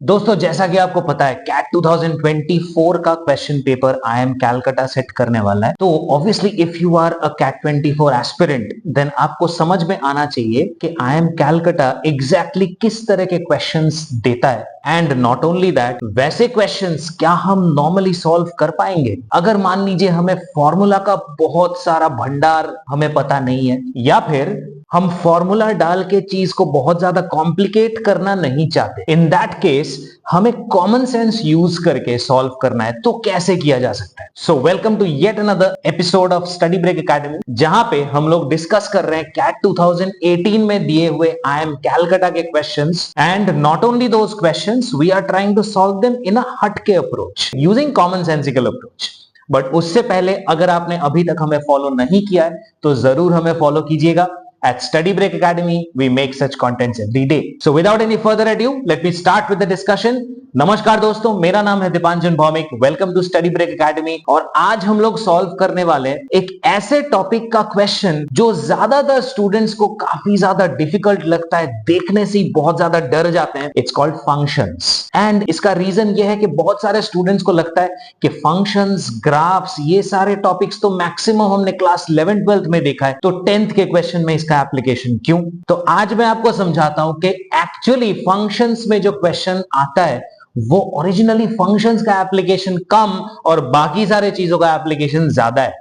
दोस्तों जैसा कि आपको पता है कैट 2024 का question paper IIM Calcutta set करने वाला है। तो obviously if you are a CAT 24 aspirant then आपको समझ में आना चाहिए कि IIM कैलकाटा एग्जैक्टली किस तरह के क्वेश्चंस देता है। एंड नॉट ओनली दैट, वैसे क्वेश्चंस क्या हम नॉर्मली सॉल्व कर पाएंगे अगर मान लीजिए हमें फॉर्मूला का बहुत सारा भंडार हमें पता नहीं है, या फिर हम फॉर्मूला डाल के चीज को बहुत ज्यादा कॉम्प्लिकेट करना नहीं चाहते। इन दैट केस हमें कॉमन सेंस यूज करके सॉल्व करना है, तो कैसे किया जा सकता है। So welcome to yet another episode of Study Break Academy, जहां पे हम लोग डिस्कस कर रहे हैं कैट 2018 में दिए हुए IIM कैलकाटा के questions. And not only those questions, we are trying to solve them in a हटके approach using common sensical approach. But उससे पहले अगर आपने अभी तक हमें फॉलो नहीं किया है तो जरूर हमें फॉलो कीजिएगा। At Study Break Academy, we make such contents every day. So without any further ado, let me start with the discussion. नमस्कार दोस्तों, मेरा नाम है Dipanjan Bhowmik. Welcome to Study Break Academy. और आज हम लोग सॉल्व करने वाले हैं एक ऐसे टॉपिक का क्वेश्चन जो ज्यादातर स्टूडेंट्स को काफी ज्यादा डिफिकल्ट लगता है, देखने से ही बहुत ज्यादा डर जाते हैं। It's called functions. एंड इसका रीजन ये है कि बहुत सारे स्टूडेंट्स को लगता है कि फंक्शंस, ग्राफ्स, ये सारे टॉपिक्स तो मैक्सिमम हमने क्लास 11th 12th में देखा है, तो 10th के क्वेश्चन में इसका एप्लीकेशन क्यों। तो आज मैं आपको समझाता हूं कि एक्चुअली फंक्शंस में जो क्वेश्चन आता है वो ओरिजिनली फंक्शंस का एप्लीकेशन कम और बाकी सारे चीजों का एप्लीकेशन ज्यादा है।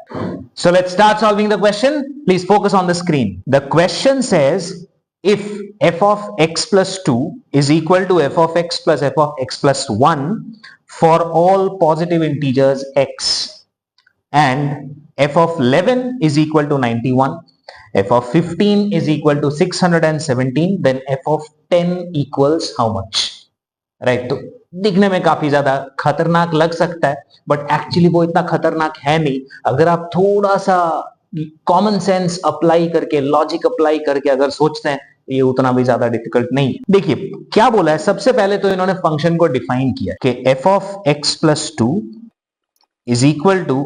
So let's start solving the question. Please focus on the screen. The question says if f of x plus 2 is equal to f of x plus f of x plus 1 for all positive integers x, and f of 11 is equal to 91, f of 15 is equal to 617, then f of 10 equals how much? Right. तो दिखने में काफी ज्यादा खतरनाक लग सकता है, but actually वो इतना खतरनाक है नहीं अगर आप थोड़ा सा कॉमन सेंस अप्लाई करके, लॉजिक अप्लाई करके अगर सोचते हैं। ये उतना भी ज्यादा डिफिकल्ट नहीं है। देखिए क्या बोला है, सबसे पहले तो इन्होंने फंक्शन को डिफाइन किया कि f of x plus 2 is equal to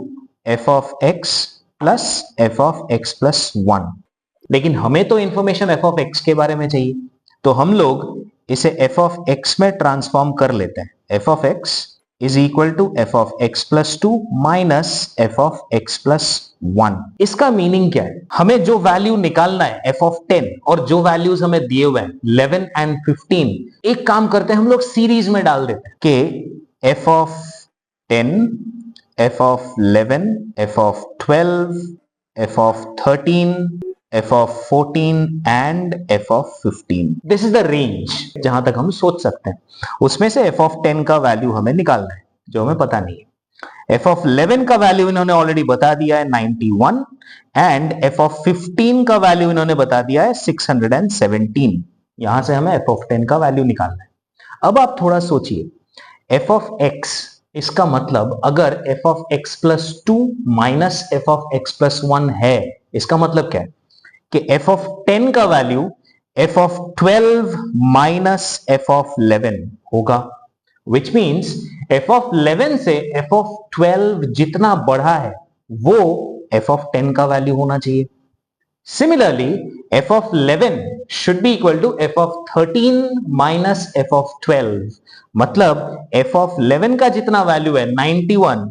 f of x plus f of x plus 1। लेकिन हमें तो इंफॉर्मेशन f of x के बारे में चाहिए, तो हम लोग इसे f of x में ट्रांसफॉर्म कर लेते हैं। f of x is equal to f of x plus 2 minus f of x plus 1। इसका मीनिंग क्या है, हमें जो वैल्यू निकालना है f of 10 और जो वैल्यूज हमें दिए हुए हैं 11 एंड 15, एक काम करते हैं हम लोग सीरीज में डाल देते हैं कि f of 10, f of 11, f of 12, f of 13, f of 14 and f of 15। This is the range जहां तक हम सोच सकते हैं। उसमें से f of 10 का वैल्यू हमें निकालना है जो हमें पता नहीं है। f of 11 का वैल्यू इन्होंने ऑलरेडी बता दिया है 91, एंड f of 15 का वैल्यू इन्होंने बता दिया है 617। यहां से हमें f of 10 का वैल्यू निकालना है। अब आप थोड़ा सोचिए, f of x, इसका मतलब अगर f of x plus 2 minus f of x plus 1 है, इसका मतलब क्या है कि f of 10 का value f of 12 minus f of 11 होगा, विच मीन्स f of 11 से f of 12 जितना बढ़ा है वो f of 10 का वैल्यू होना चाहिए। Similarly, f of 11 should be equal to f of 13 minus f of 12। मतलब f of 11 का जितना वैल्यू है 91,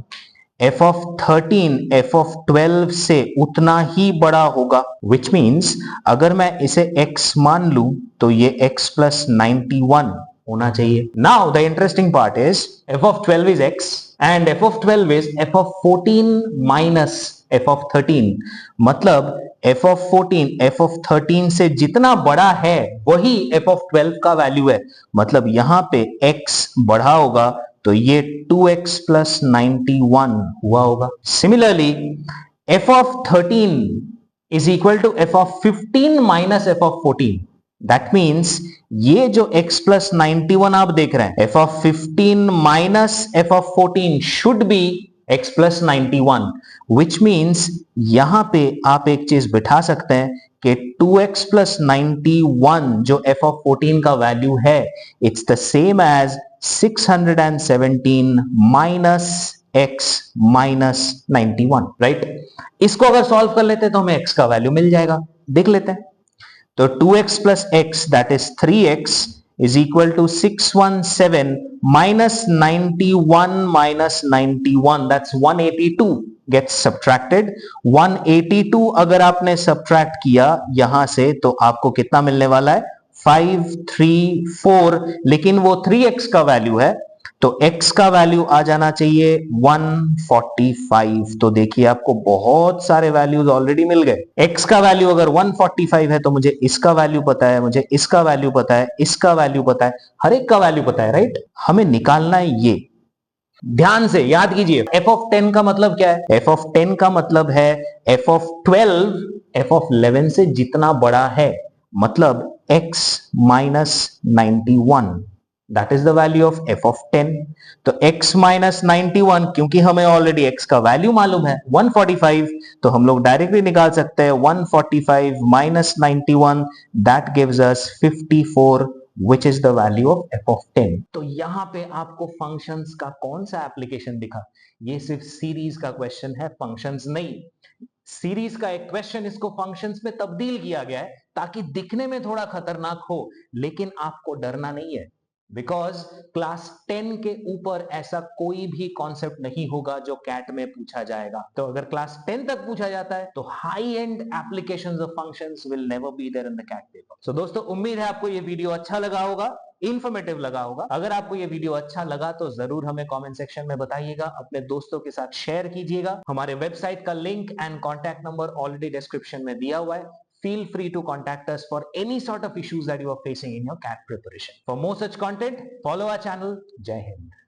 f of 13 f of 12 से उतना ही बड़ा होगा, which means अगर मैं इसे x मान लूं तो ये x plus 91 होना चाहिए। Now the interesting part is f of 12 is x and f of 12 is f of 14 minus f of 13। मतलब f of 14 f of 13 से जितना बड़ा है वही f of 12 का वैल्यू है। मतलब यहां पे x बढ़ा होगा तो ये 2x plus 91 हुआ होगा। Similarly, f of 13 is equal to f of 15 minus f of 14। That means ये जो x plus 91 आप देख रहे हैं, f of 15 minus f of 14 should be x plus 91, which means यहां पे आप एक चीज बिठा सकते हैं कि 2x plus 91 जो f of 14 का वैल्यू है, it's the same as 617 minus x minus 91, right. इसको अगर सॉल्व कर लेते हैं तो हमें x का वैल्यू मिल जाएगा, देख लेते हैं। तो 2x plus x that is 3x is equal to 617 minus 91 minus 91, that's 182 gets subtracted. 182 अगर आपने सब्ट्रैक्ट किया यहां से तो आपको कितना मिलने वाला है? 534, लेकिन वो 3x का वैल्यू है तो x का वैल्यू आ जाना चाहिए 145। तो देखिए आपको बहुत सारे वैल्यूज ऑलरेडी मिल गए। x का वैल्यू अगर 145 है तो मुझे इसका वैल्यू पता है, मुझे इसका वैल्यू पता है, इसका वैल्यू पता है, हर एक का वैल्यू पता है, राइट? हमें निकालना है ये। ध्यान से याद कीजिए, f ऑफ 10 का मतलब क्या है? f ऑफ 10 का मतलब है f ऑफ 12 f ऑफ 11 से जितना बड़ा है, मतलब x minus 91, that is the value of f of 10। तो x माइनस 91, क्योंकि हमें ऑलरेडी x का वैल्यू मालूम है 145, तो हम लोग डायरेक्टली निकाल सकते हैं 145 minus 91, that gives us 54, which is the value of f of 10। तो यहां पे आपको फंक्शंस का कौन सा एप्लीकेशन दिखा? ये सिर्फ सीरीज का क्वेश्चन है, फंक्शंस नहीं। सीरीज का एक क्वेश्चन इसको फंक्शंस में तब्दील किया गया है ताकि दिखने में थोड़ा खतरनाक हो, लेकिन आपको डरना नहीं है, बिकॉज क्लास 10 के ऊपर ऐसा कोई भी कॉन्सेप्ट नहीं होगा जो कैट में पूछा जाएगा। तो अगर क्लास 10 तक पूछा जाता है तो high end applications of functions will never be there in the CAT paper. So दोस्तों, उम्मीद है आपको ये वीडियो अच्छा लगा होगा, इंफॉर्मेटिव लगा होगा। अगर आपको ये वीडियो अच्छा लगा तो जरूर हमें कमेंट सेक्शन में बताइएगा, अपने दोस्तों के साथ शेयर कीजिएगा। हमारे वेबसाइट का link and contact number already description में दिया हुआ है। Feel free to contact us for any sort of issues that you are facing in your CAT preparation. For more such content, follow our channel. Jai Hind.